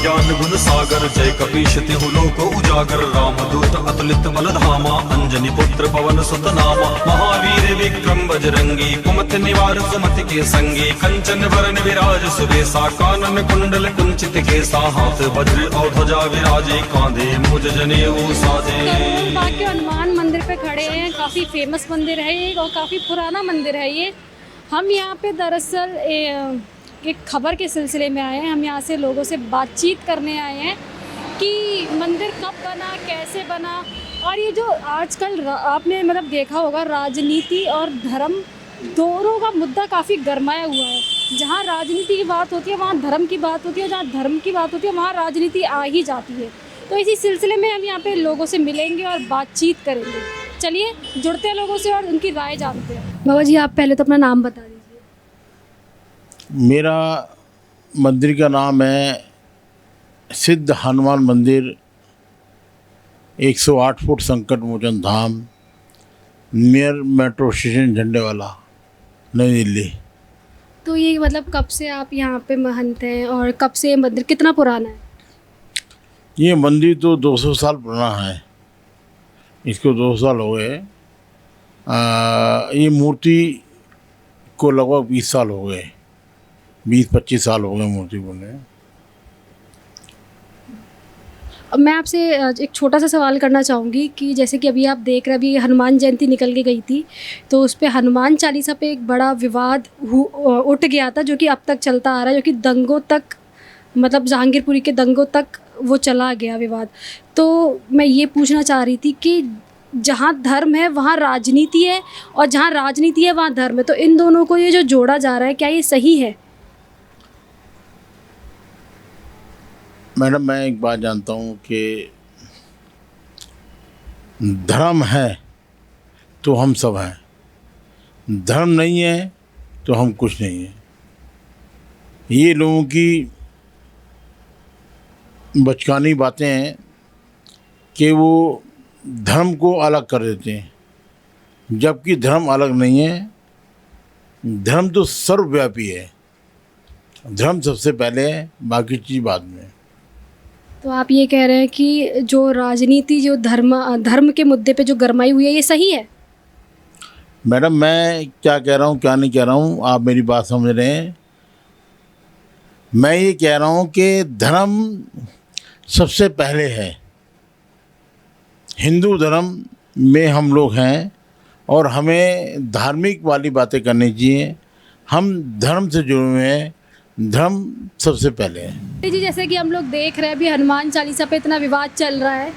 ज्ञान गुण सागर, जय कपीश तिहु लोक उजागर। रामदूत अतुलित बल धामा, अंजनी पुत्र पवन सुत नामा। महावीर विक्रम बजरंगी, कुमति निवार सुमति के संगी। कंचन वरन विराज सुबेसा, कानन कुंडल कुंचित केसा। हाथ वज्र और ध्वजा विराजे, कांधे मूज जनेऊ साजे। करोल के हनुमान मंदिर पे खड़े हैं। काफ़ी फेमस मंदिर है ये और काफ़ी पुराना मंदिर है ये। हम यहाँ पे दरअसल एक खबर के सिलसिले में आए हैं। हम यहाँ से लोगों से बातचीत करने आए हैं कि मंदिर कब बना, कैसे बना। और ये जो आजकल आपने मतलब देखा होगा, राजनीति और धर्म दोनों का मुद्दा काफ़ी गरमाया हुआ है। जहाँ राजनीति की बात होती है वहाँ धर्म की बात होती है, जहाँ धर्म की बात होती है वहाँ राजनीति आ ही जाती है। तो इसी सिलसिले में हम यहाँ पे लोगों से मिलेंगे और बातचीत करेंगे। चलिए जुड़ते हैं लोगों से और उनकी राय जानते हैं। बाबा जी, आप पहले तो अपना नाम बता दीजिए। मेरा मंदिर का नाम है सिद्ध हनुमान मंदिर, 108 फुट संकट मोचन धाम, नियर मेट्रो स्टेशन झंडेवाला, नई दिल्ली। तो ये मतलब कब से आप यहाँ पे महंत हैं और कब से ये मंदिर कितना पुराना है? ये मंदिर तो 200 साल पुराना है, इसको 200 साल हो गए। ये मूर्ति को लगभग 20 साल हो गए, 20-25 साल हो गए मूर्ति बने। अब मैं आपसे एक छोटा सा सवाल करना चाहूँगी कि जैसे कि अभी आप देख रहे हैं, अभी हनुमान जयंती निकल के गई थी, तो उस पे हनुमान चालीसा पे एक बड़ा विवाद उठ गया था, जो कि अब तक चलता आ रहा है, जो कि दंगों तक, मतलब जहांगीरपुरी के दंगों तक वो चला गया विवाद। तो मैं ये पूछना चाह रही थी कि जहाँ धर्म है वहाँ राजनीति है और जहाँ राजनीति है वहाँ धर्म है, तो इन दोनों को ये जो जोड़ा जा रहा है, क्या ये सही है? मैडम, मैं एक बात जानता हूँ कि धर्म है तो हम सब हैं, धर्म नहीं है तो हम कुछ नहीं हैं। ये लोगों की बचकानी बातें हैं कि वो धर्म को अलग कर देते हैं, जबकि धर्म अलग नहीं है। धर्म तो सर्वव्यापी है, धर्म सबसे पहले है, बाकी चीज़ बाद में। तो आप ये कह रहे हैं कि जो राजनीति, जो धर्म के मुद्दे पे जो गरमाई हुई है, ये सही है? मैडम, मैं क्या कह रहा हूँ क्या नहीं कह रहा हूँ, आप मेरी बात समझ रहे हैं। मैं ये कह रहा हूँ कि धर्म सबसे पहले है। हिंदू धर्म में हम लोग हैं और हमें धार्मिक वाली बातें करनी चाहिए। हम धर्म से जुड़े हुए हैं, धर्म सबसे पहले है। जी, जैसे कि हम लोग देख रहे हैं अभी हनुमान चालीसा पे इतना विवाद चल रहा है।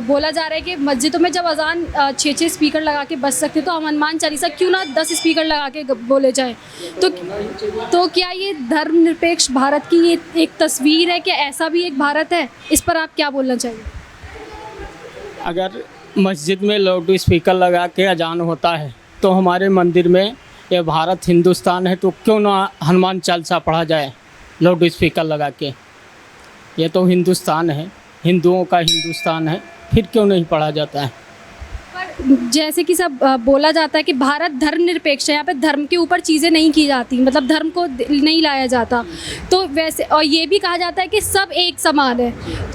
बोला जा रहा है कि मस्जिदों में जब अजान 6-6 स्पीकर लगा के बज सकते, तो हम हनुमान चालीसा क्यों ना 10 स्पीकर लगा के बोले जाएं। तो क्या ये धर्मनिरपेक्ष भारत की ये एक तस्वीर है? क्या ऐसा भी एक भारत है? इस पर आप क्या बोलना चाहिए? अगर मस्जिद में लाउड स्पीकर लगा के अजान होता है तो हमारे मंदिर में, ये भारत हिंदुस्तान है, तो क्यों ना हनुमान चालीसा पढ़ा जाए लाउड स्पीकर लगा के। ये तो हिंदुस्तान है, हिंदुओं का हिंदुस्तान है, फिर क्यों नहीं पढ़ा जाता है? पर जैसे कि सब बोला जाता है कि भारत धर्मनिरपेक्ष है, यहाँ पे धर्म के ऊपर चीज़ें नहीं की जाती, मतलब धर्म को नहीं लाया जाता। तो वैसे, और ये भी कहा जाता है कि सब एक समान है।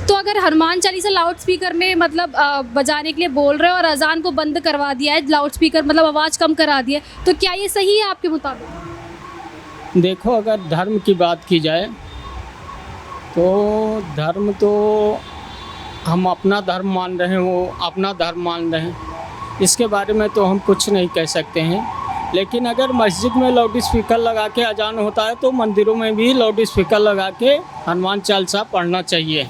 तो अगर हनुमान चालीसा लाउड स्पीकर में मतलब बजाने के लिए बोल रहे हो और अजान को बंद करवा दिया है, लाउड स्पीकर मतलब आवाज़ कम करा दी है, तो क्या ये सही है आपके मुताबिक? देखो, अगर धर्म की बात की जाए तो धर्म तो हम अपना धर्म मान रहे हैं, वो अपना धर्म मान रहे हैं, इसके बारे में तो हम कुछ नहीं कह सकते हैं। लेकिन अगर मस्जिद में लाउड स्पीकर लगा के अजान होता है तो मंदिरों में भी लाउड स्पीकर लगा के हनुमान चालीसा पढ़ना चाहिए।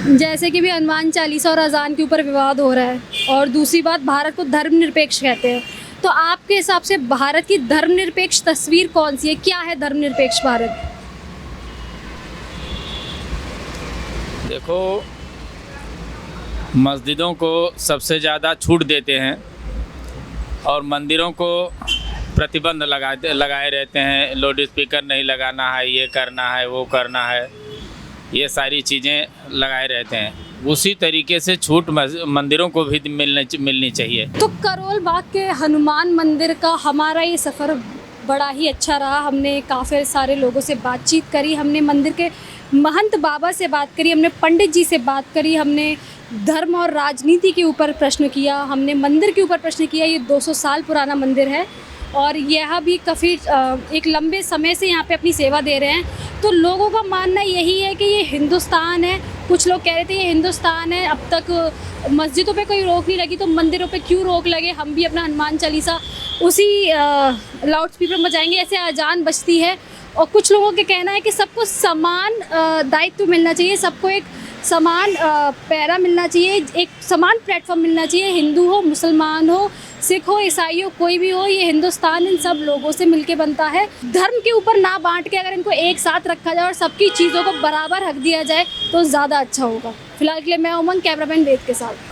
जैसे कि भी हनुमान चालीसा और अजान के ऊपर विवाद हो रहा है, और दूसरी बात, भारत को धर्मनिरपेक्ष कहते हैं, तो आपके हिसाब से भारत की धर्मनिरपेक्ष तस्वीर कौन सी है? क्या है धर्मनिरपेक्ष भारत? देखो, मस्जिदों को सबसे ज़्यादा छूट देते हैं और मंदिरों को प्रतिबंध लगाए रहते हैं। लाउड स्पीकर नहीं लगाना है, ये करना है, वो करना है, ये सारी चीज़ें लगाए रहते हैं। उसी तरीके से छूट मंदिरों को भी मिलनी चाहिए। तो करोल बाग के हनुमान मंदिर का हमारा ये सफ़र बड़ा ही अच्छा रहा। हमने काफ़ी सारे लोगों से बातचीत करी, हमने मंदिर के महंत बाबा से बात करी, हमने पंडित जी से बात करी, हमने धर्म और राजनीति के ऊपर प्रश्न किया, हमने मंदिर के ऊपर प्रश्न किया। ये 200 साल पुराना मंदिर है और यह भी काफ़ी एक लंबे समय से यहाँ पे अपनी सेवा दे रहे हैं। तो लोगों का मानना यही है कि ये हिंदुस्तान है। कुछ लोग कह रहे थे ये हिंदुस्तान है, अब तक मस्जिदों पे कोई रोक नहीं लगी तो मंदिरों पे क्यों रोक लगे। हम भी अपना हनुमान चालीसा उसी लाउड स्पीकर में बजाएंगे, ऐसे अजान बजती है। और कुछ लोगों के कहना है कि सबको समान दायित्व मिलना चाहिए, सबको एक समान पैरा मिलना चाहिए, एक समान प्लेटफॉर्म मिलना चाहिए। हिंदू हो, मुसलमान हो, सिख हो, ईसाई हो, कोई भी हो, ये हिंदुस्तान इन सब लोगों से मिलके बनता है। धर्म के ऊपर ना बांट के अगर इनको एक साथ रखा जाए और सबकी चीज़ों को बराबर हक दिया जाए तो ज़्यादा अच्छा होगा। फिलहाल के लिए मैं उमंग, कैमरामैन वेद के साथ।